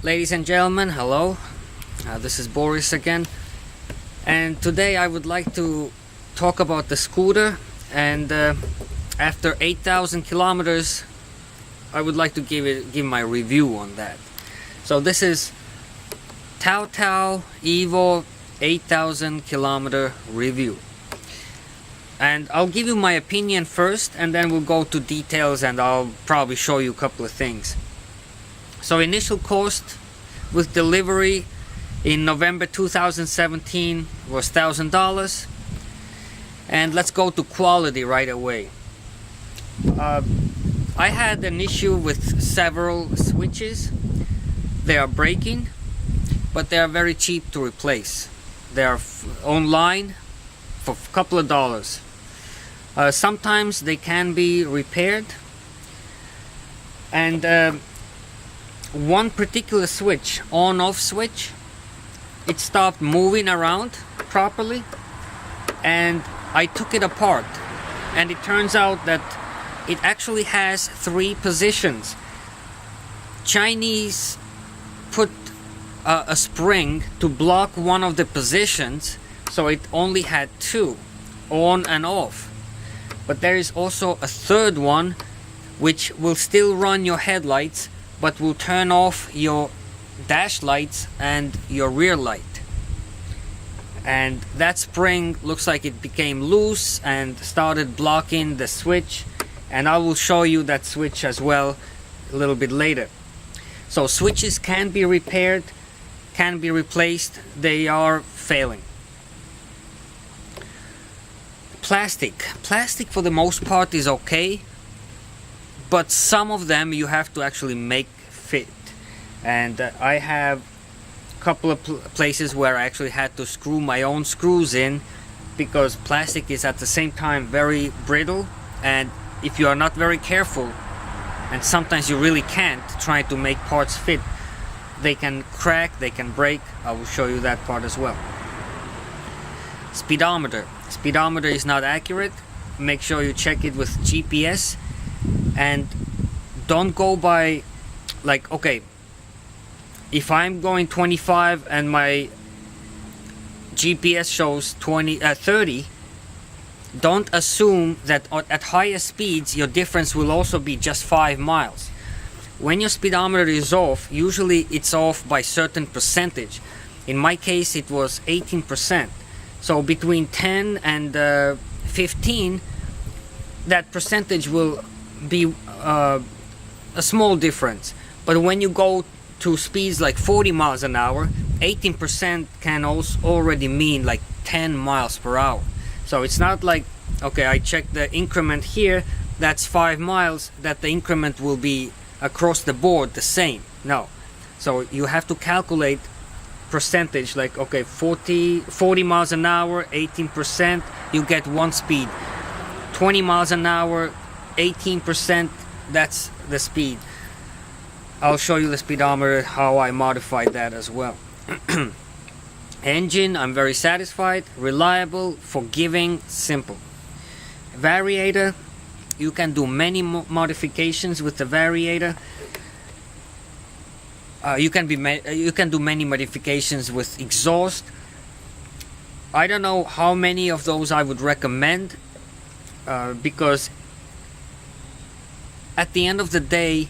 Ladies and gentlemen, hello. This is Boris again, and today I would like to talk about the scooter. And after 8,000 kilometers, I would like to give my review on that. So this is Tao Tao Evo 8,000 kilometer review, and I'll give you my opinion first, and then we'll go to details, and I'll probably show you a couple of things. So initial cost with delivery in November 2017 was $1,000. And let's go to quality right away. I had an issue with several switches. They are breaking, but they are very cheap to replace. They are online for a couple of dollars. Sometimes they can be repaired, and one particular switch, on-off switch, it stopped moving around properly, and I took it apart, and it turns out that it actually has 3 positions. Chinese put a spring to block one of the positions, so it only had 2, on and off. But there is also a third one which will still run your headlights, but will turn off your dash lights and your rear light. And that spring looks like it became loose and started blocking the switch, and I will show you that switch as well a little bit later. So switches can be repaired, can be replaced, they are failing. Plastic for the most part is okay, but some of them you have to actually make fit. And I have a couple of places where I actually had to screw my own screws in, because plastic is at the same time very brittle, and if you are not very careful, and sometimes you really can't try to make parts fit, they can crack, they can break. I will show you that part as well. Speedometer is not accurate. Make sure you check it with GPS, and don't go by, like, okay, if I'm going 25 and my GPS shows 30, don't assume that at higher speeds your difference will also be just 5 miles. When your speedometer is off, usually it's off by certain percentage. In my case it was 18%. So between 10 and 15, that percentage will be a small difference. But when you go to speeds like 40 miles an hour, 18% can also already mean like 10 miles per hour. So it's not like, okay, I checked the increment here, that's 5 miles, that the increment will be across the board the same. No. So you have to calculate percentage, like, okay, 40 miles an hour, 18%, you get one speed. 20 miles an hour, 18%, that's the speed. I'll show you the speedometer, how I modified that as well. Engine, I'm very satisfied. Reliable, forgiving, simple. Variator, you can do many modifications with the variator. You can do many modifications with exhaust. I don't know how many of those I would recommend, because at the end of the day,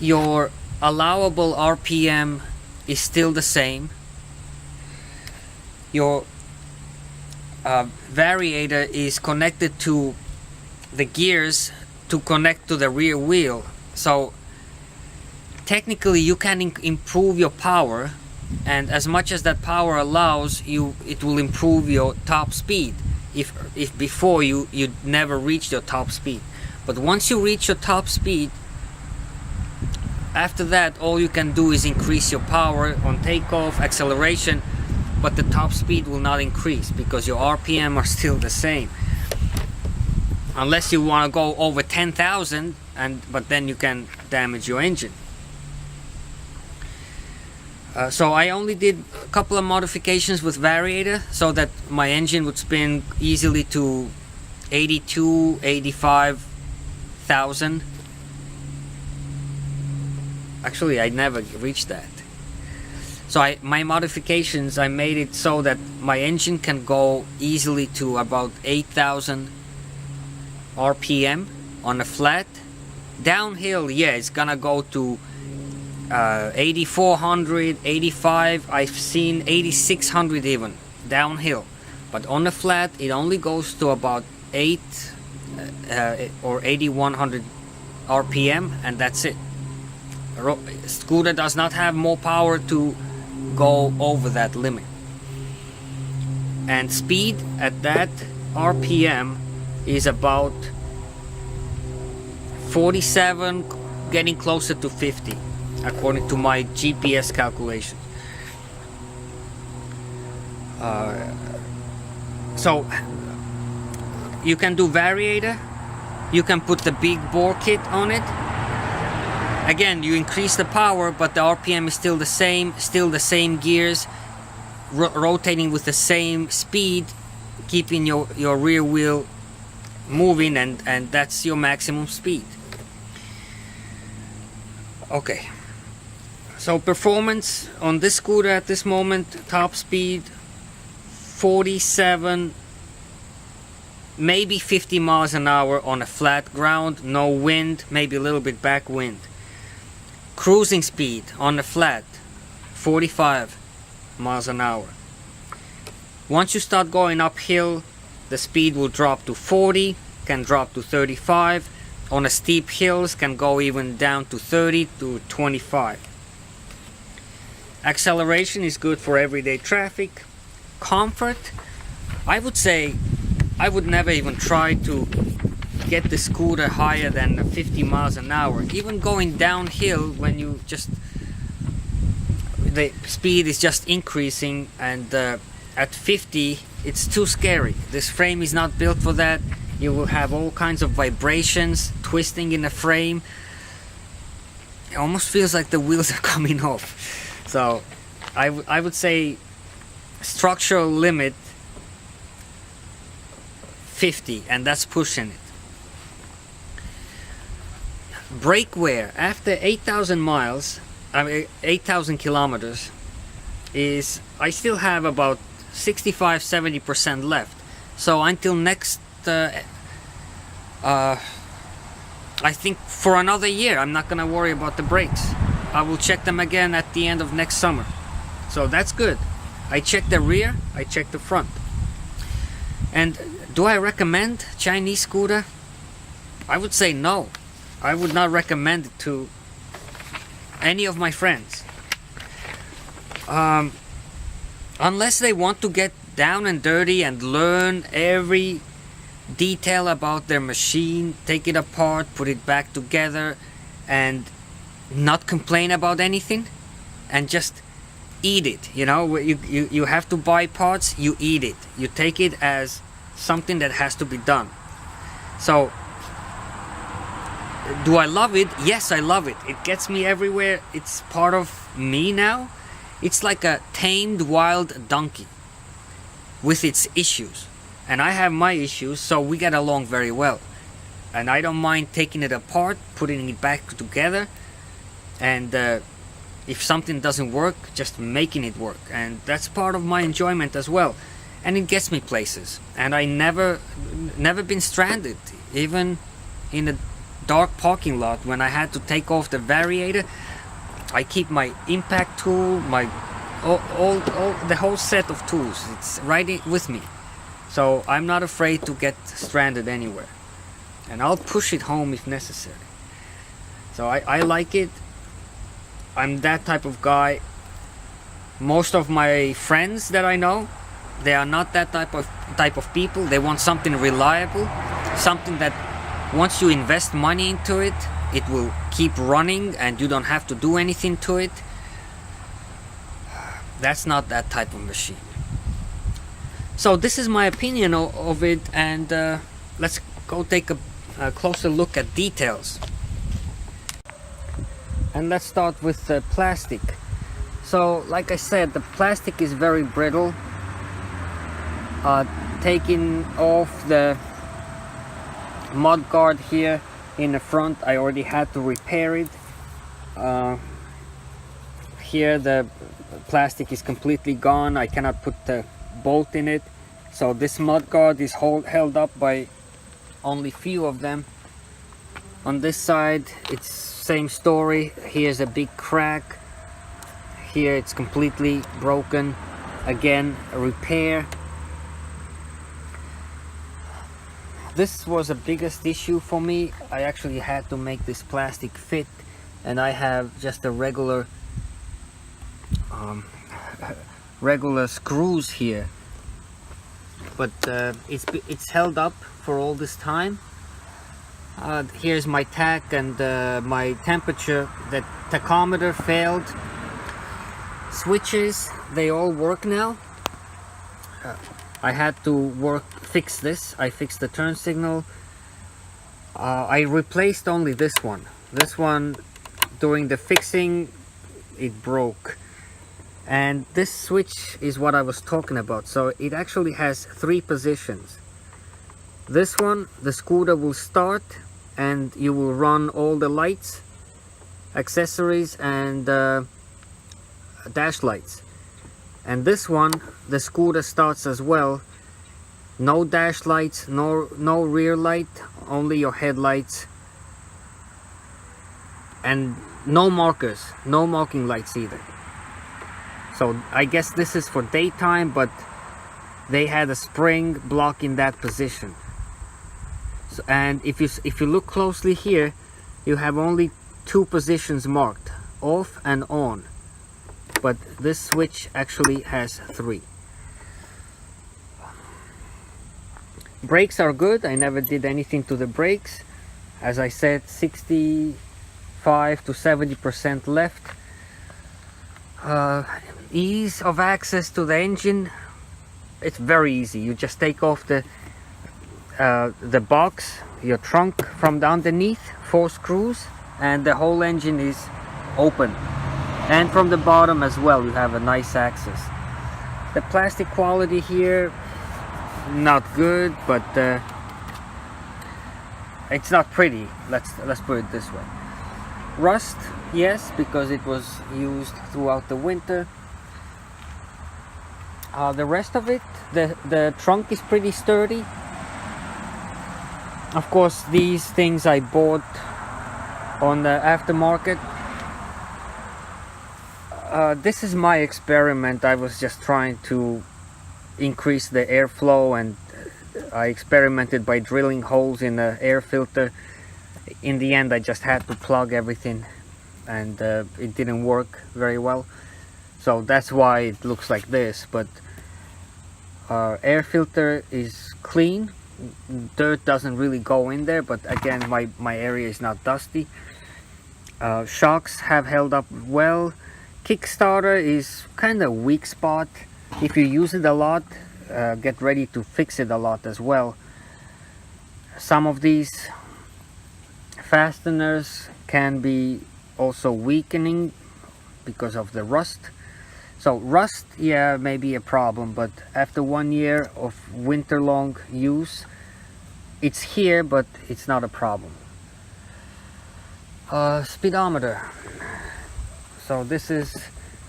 your allowable RPM is still the same. Your variator is connected to the gears to connect to the rear wheel, so technically you can improve your power, and as much as that power allows you, it will improve your top speed if before you never reached your top speed. But once you reach your top speed, after that all you can do is increase your power on takeoff, acceleration, but the top speed will not increase because your RPM are still the same, unless you want to go over 10,000, but then you can damage your engine. So I only did a couple of modifications with variator so that my engine would spin easily to 82, 85,000. Actually, I never reached that. So my modifications, I made it so that my engine can go easily to about 8,000 RPM on a flat. Downhill, yeah, it's gonna go to 8,400, 85. I've seen 8,600 even downhill. But on the flat, it only goes to about 8 or 8,100 RPM, and that's it. Scooter does not have more power to go over that limit. And speed at that RPM is about 47, getting closer to 50, according to my GPS calculations. So you can do variator, you can put the big bore kit on it. Again, you increase the power, but the RPM is still the same gears, rotating with the same speed, keeping your rear wheel moving, and that's your maximum speed. Okay, so performance on this scooter at this moment, top speed 47, maybe 50 miles an hour on a flat ground, no wind, maybe a little bit backwind. Cruising speed on the flat 45 miles an hour. Once you start going uphill, the speed will drop to 40, can drop to 35. On a steep hills, can go even down to 30 to 25. Acceleration is good for everyday traffic. Comfort, I would say I would never even try to get the scooter higher than 50 miles an hour. Even going downhill, when you just, the speed is just increasing, and at 50 it's too scary. This frame is not built for that. You will have all kinds of vibrations, twisting in the frame. It almost feels like the wheels are coming off. So I would say structural limit 50, and that's pushing it. Brake wear after 8,000 miles, 8,000 kilometers, is I still have about 65-70% left. So until next, I think for another year, I'm not gonna worry about the brakes. I will check them again at the end of next summer. So that's good. I check the rear, I check the front. And do I recommend Chinese scooter? I would say no. I would not recommend it to any of my friends. Unless they want to get down and dirty and learn every detail about their machine, take it apart, put it back together, and not complain about anything, and just eat it. You know, you have to buy parts, you eat it. You take it as something that has to be done. So, do I love it? Yes, I love it. It gets me everywhere. It's part of me now. It's like a tamed wild donkey with its issues. And I have my issues, so we get along very well. And I don't mind taking it apart, putting it back together, and if something doesn't work, just making it work. And that's part of my enjoyment as well. And it gets me places. And I never been stranded, even in a dark parking lot when I had to take off the variator. I keep my impact tool, my all the whole set of tools. It's right with me. So I'm not afraid to get stranded anywhere. And I'll push it home if necessary. So I like it. I'm that type of guy. Most of my friends that I know, they are not that type of people. They want something reliable, something that once you invest money into it, it will keep running and you don't have to do anything to it. That's not that type of machine. So this is my opinion of it, and let's go take a closer look at details. And let's start with the plastic. So like I said, the plastic is very brittle. Taking off the mud guard here in the front, I already had to repair it. here the plastic is completely gone. I cannot put the bolt in it, so this mud guard is held up by only few of them. On this side it's same story. Here's a big crack. Here it's completely broken. Again, a repair. This was the biggest issue for me. I actually had to make this plastic fit, and I have just a regular screws here, but it's held up for all this time. Here's my tach and my temperature. The tachometer failed. Switches, they all work now. I had to fix this. I fixed the turn signal. I replaced only this one. This one, during the fixing, it broke. And this switch is what I was talking about. So it actually has 3 positions. This one, the scooter will start and you will run all the lights, accessories, and dash lights. And this one, the scooter starts as well. No dash lights, no rear light, only your headlights, and no markers, no marking lights either. So I guess this is for daytime, but they had a spring blocking that position. So, and if you look closely here, you have only 2 positions marked, off and on. But this switch actually has 3. Brakes are good. I never did anything to the brakes. As I said, 65 to 70% left. Ease of access to the engine, it's very easy. You just take off the box, your trunk from the underneath, 4 screws, and the whole engine is open. And from the bottom as well, you have a nice access. The plastic quality here, not good, but it's not pretty. Let's put it this way. Rust, yes, because it was used throughout the winter. The rest of it, the trunk is pretty sturdy. Of course, these things I bought on the aftermarket. This is my experiment. I was just trying to increase the airflow, and I experimented by drilling holes in the air filter. In the end, I just had to plug everything, and it didn't work very well. So that's why it looks like this. But air filter is clean. Dirt doesn't really go in there, but again, my area is not dusty. Shocks have held up well. Kickstarter is kind of weak spot. If you use it a lot, get ready to fix it a lot as well. Some of these fasteners can be also weakening because of the rust. So rust, yeah, may be a problem, but after 1 year of winter-long use, it's here, but it's not a problem. Speedometer. So this is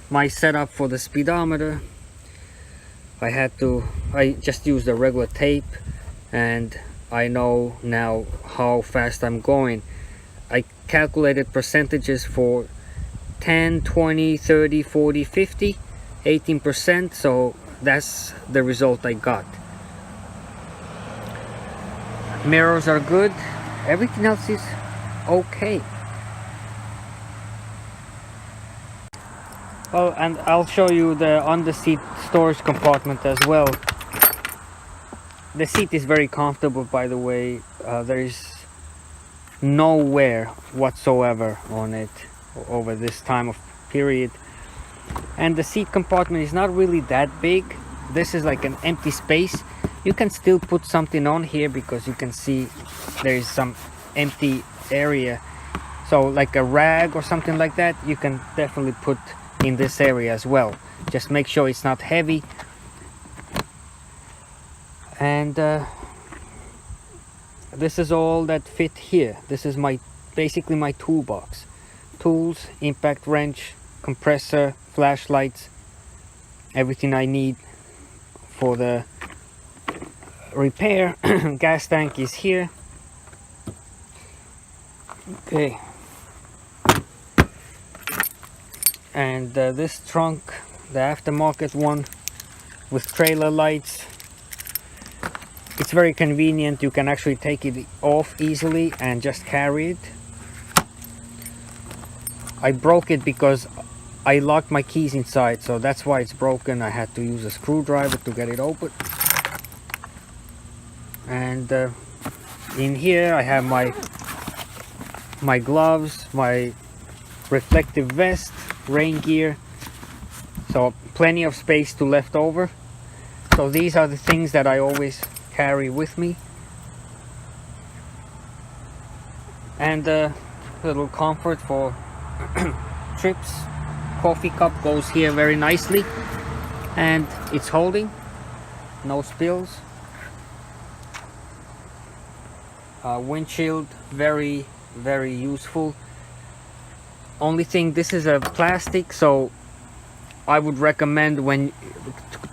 my setup for the speedometer. I just used a regular tape, and I know now how fast I'm going. I calculated percentages for 10, 20, 30, 40, 50, 18%, so that's the result I got. Mirrors are good. Everything else is okay. Oh, and I'll show you the under-seat storage compartment as well. The seat is very comfortable, by the way. There is no wear whatsoever on it over this time of period. And the seat compartment is not really that big. This is like an empty space. You can still put something on here because you can see there is some empty area. So like a rag or something like that, you can definitely put in this area as well. Just make sure it's not heavy. And this is all that fit here. This is basically my toolbox. Tools, impact wrench, compressor, flashlights, everything I need for the repair. Gas tank is here. Okay. And this trunk, the aftermarket one with trailer lights, it's very convenient. You can actually take it off easily and just carry it. I broke it because I locked my keys inside, so that's why it's broken. I had to use a screwdriver to get it open. And in here I have my gloves, my reflective vest, rain gear, so plenty of space to left over. So these are the things that I always carry with me. And a little comfort for trips. Coffee cup goes here very nicely, and it's holding, no spills. Windshield, very useful. Only thing, this is a plastic, so I would recommend when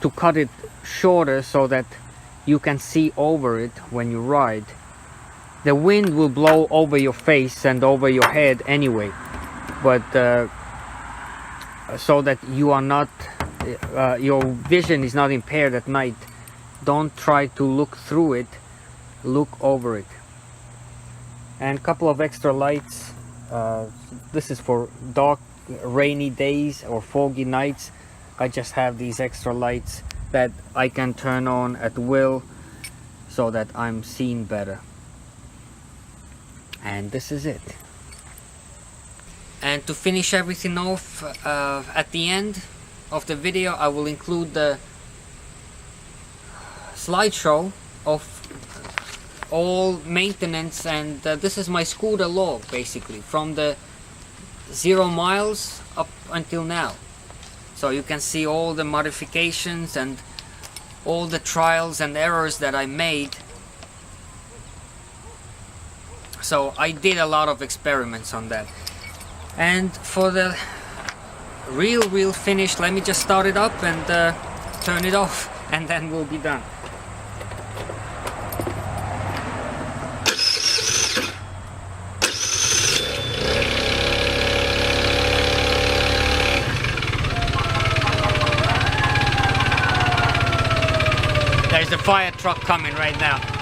to cut it shorter so that you can see over it when you ride. The wind will blow over your face and over your head anyway, but so that you are not your vision is not impaired at night, don't try to look through it, look over it. And a couple of extra lights. This is for dark, rainy days or foggy nights. I just have these extra lights that I can turn on at will so that I'm seen better. And this is it. And to finish everything off, at the end of the video I will include the slideshow of all maintenance, and this is my scooter log basically from the 0 miles up until now. So you can see all the modifications and all the trials and errors that I made. So I did a lot of experiments on that. And for the real finish, let me just start it up and turn it off, and then we'll be done. There's a fire truck coming right now.